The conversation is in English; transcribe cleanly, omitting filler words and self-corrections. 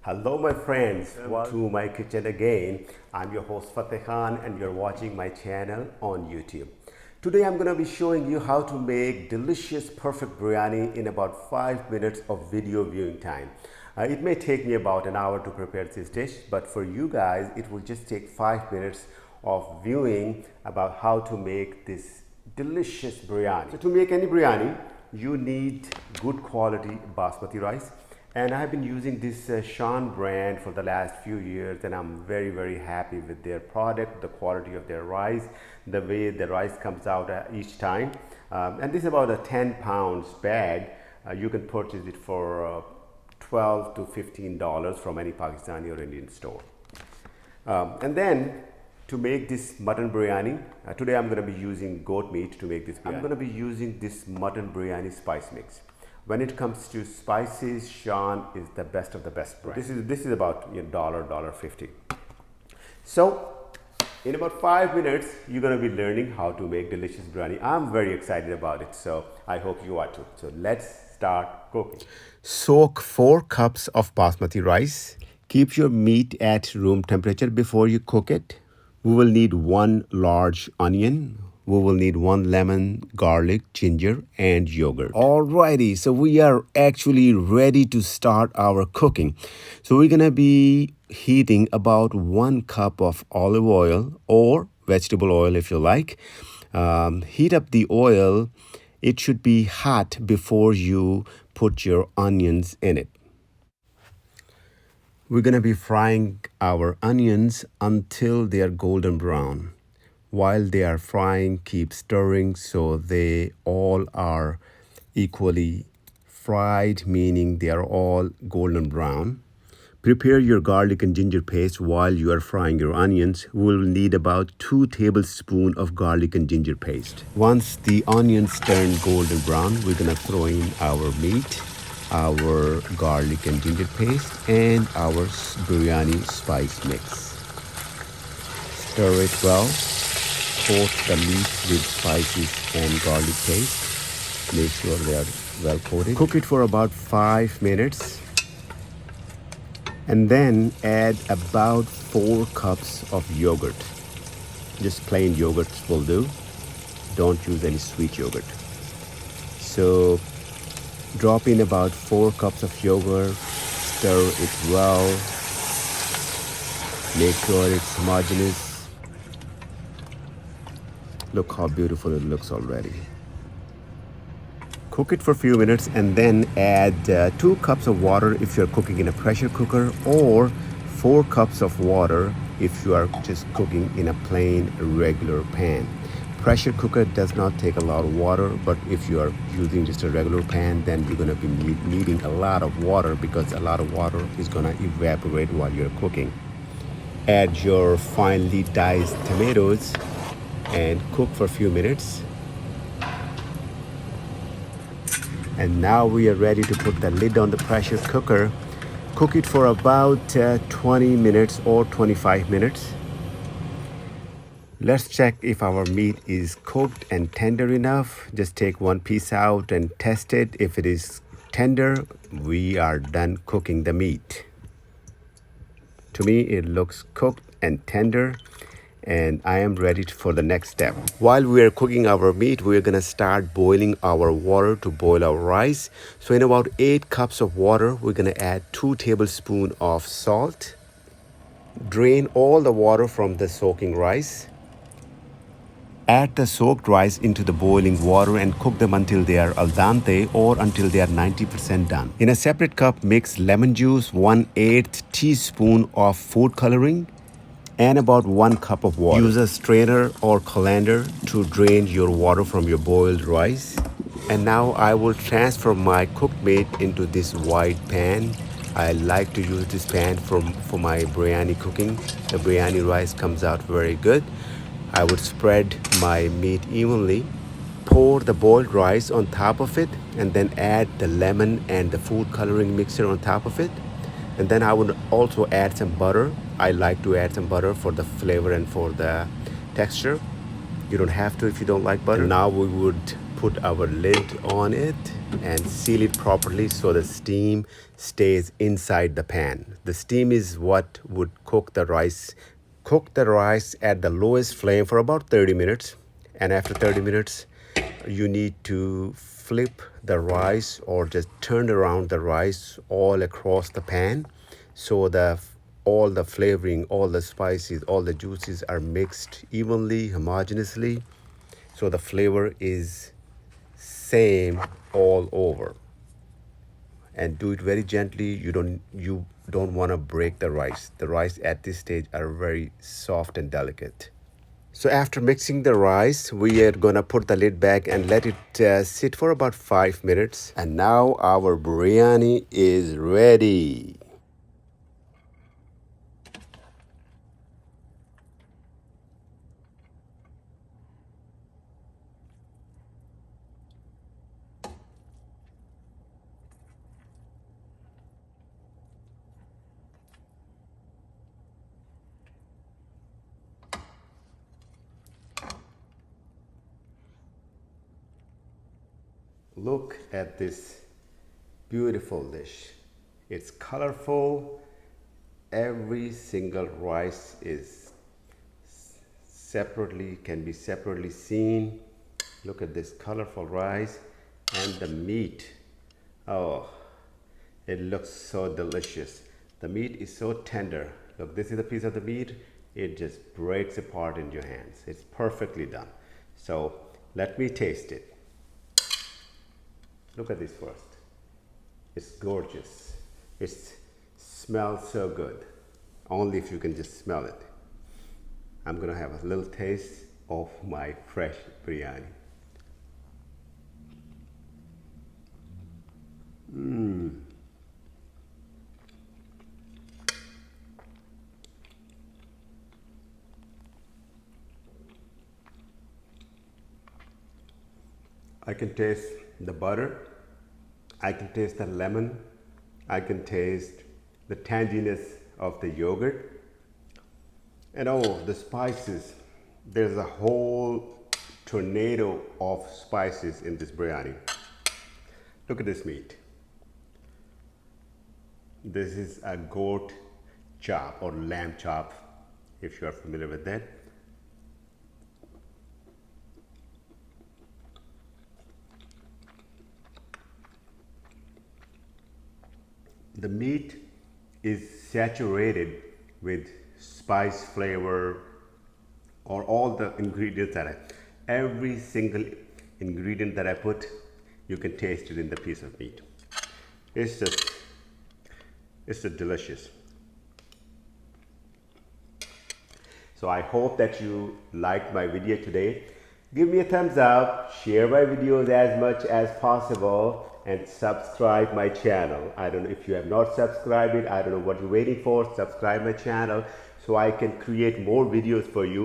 Hello my friends, welcome to my kitchen again. I'm your host Fateh Khan and you're watching my channel on YouTube. Today I'm going to be showing you how to make delicious perfect biryani in about 5 minutes of video viewing time. It may take me about an hour to prepare this dish, but for you guys it will just take 5 minutes of viewing about how to make this delicious biryani. So to make any biryani, you need good quality basmati rice. And I have been using this Shan brand for the last few years, and I'm very happy with their product, the quality of their rice, the way the rice comes out each time. And this is about a 10 pounds bag. You can purchase it for $12 to $15 from any Pakistani or Indian store. And then to make this mutton biryani, today I'm going to be using goat meat to make this biryani. I'm going to be using this mutton biryani spice mix. When it comes to spices, Shan is the best of the best brand. This is about $1.50. So in about 5 minutes, you're going to be learning how to make delicious biryani. I'm very excited about it, so I hope you are too. So let's start cooking. Soak 4 cups of basmati rice. Keep your meat at room temperature before you cook it. We will need 1 large onion. We will need 1 lemon, garlic, ginger, and yogurt. Alrighty, so we are actually ready to start our cooking. So we're gonna be heating about 1 cup of olive oil or vegetable oil if you like. Heat up the oil. It should be hot before you put your onions in it. We're gonna be frying our onions until they are golden brown. While they are frying, keep stirring so they all are equally fried, meaning they are all golden brown. Prepare your garlic and ginger paste while you are frying your onions. We will need about 2 tablespoons of garlic and ginger paste. Once the onions turn golden brown, we're gonna throw in our meat, our garlic and ginger paste, and our biryani spice mix. Stir it well. Coat the meat with spices and garlic paste. Make sure they are well coated. Cook it for about 5 minutes. And then add about 4 cups of yogurt. Just plain yogurt will do. Don't use any sweet yogurt. So drop in about 4 cups of yogurt. Stir it well. Make sure it's homogeneous. Look how beautiful it looks already. Cook it for a few minutes and then add 2 cups of water if you're cooking in a pressure cooker, or 4 cups of water if you are just cooking in a plain regular pan. Pressure cooker does not take a lot of water, but if you are using just a regular pan, then you're going to be needing a lot of water because a lot of water is going to evaporate while you're cooking. Add your finely diced tomatoes and cook for a few minutes. And now we are ready to put the lid on the pressure cooker. Cook it for about 20 minutes or 25 minutes. Let's check if our meat is cooked and tender enough. Just take 1 piece out and test it. If it is tender, we are done cooking the meat. To me, it looks cooked and tender, and I am ready for the next step. While we are cooking our meat, we are gonna start boiling our water to boil our rice. So in about 8 cups of water, we're gonna add 2 tablespoons of salt. Drain all the water from the soaking rice. Add the soaked rice into the boiling water and cook them until they are al dente or until they are 90% done. In a separate cup, mix lemon juice, 1/8 teaspoon of food coloring, and about 1 cup of water. Use a strainer or colander to drain your water from your boiled rice. And now I will transfer my cooked meat into this wide pan. I like to use this pan for my biryani cooking. The biryani rice comes out very good. I would spread my meat evenly. Pour the boiled rice on top of it and then add the lemon and the food coloring mixture on top of it. And then I would also add some butter. I like to add some butter for the flavor and for the texture. You don't have to if you don't like butter. And now we would put our lid on it and seal it properly so the steam stays inside the pan. The steam is what would cook the rice. Cook the rice at the lowest flame for about 30 minutes. And after 30 minutes, you need to flip the rice or just turn around the rice all across the pan so all the flavoring, all the spices, all the juices are mixed evenly, homogeneously, so the flavor is same all over. And do it very gently. You don't want to break the rice. The rice at this stage are very soft and delicate. So after mixing the rice, we are gonna put the lid back and let it sit for about 5 minutes. And now our biryani is ready. Look at this beautiful dish. It's colorful. Every single rice is can be separately seen. Look at this colorful rice and the meat. Oh, it looks so delicious. The meat is so tender. Look, this is a piece of the meat. It just breaks apart in your hands. It's perfectly done. So let me taste it. Look at this first. It's gorgeous. It smells so good. Only if you can just smell it. I'm gonna have a little taste of my fresh biryani. I can taste the butter, I can taste the lemon, I can taste the tanginess of the yogurt, and oh, the spices. There's a whole tornado of spices in this biryani. Look at this meat. This is a goat chop or lamb chop, if you are familiar with that. The meat is saturated with spice flavor or all the ingredients every single ingredient that I put, you can taste it in the piece of meat. It's just delicious. So I hope that you liked my video today. Give me a thumbs up, share my videos as much as possible, and subscribe my channel. I don't know if you have not subscribed it, I don't know what you're waiting for. Subscribe my channel so I can create more videos for you.